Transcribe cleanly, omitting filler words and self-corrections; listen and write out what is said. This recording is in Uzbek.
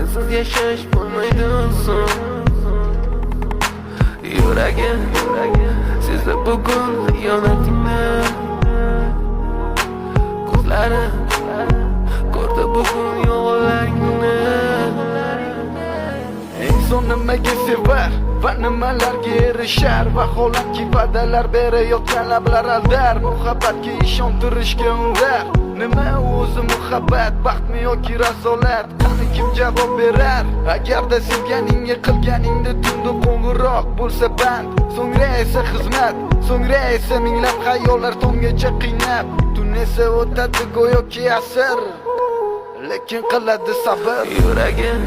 sensiz yashash bo'lmaydi uzun. Yuragim sezdi bugun xiyonatingni. Ko'zlarim ko'rdi bugun yolg'onlaringni. Inson nimaga sevar va nimalarga erishar? Vaholanki va'dalar berayotgan lablar aldar. Muhabbatga ishontirishga undar. Nima o'zi muhabbat, baxtmi yoki rasolat? Qani kim javob berar? Agarda sevganingga qilganingda tunda qo'ng'iroq bo'lsa band, so'ngra esa xizmat, so'ngra esa minglab xayollar tonggacha qiynab, tun esa o'tadi go'yoki asr, lekin qiladi sabr. Yuragim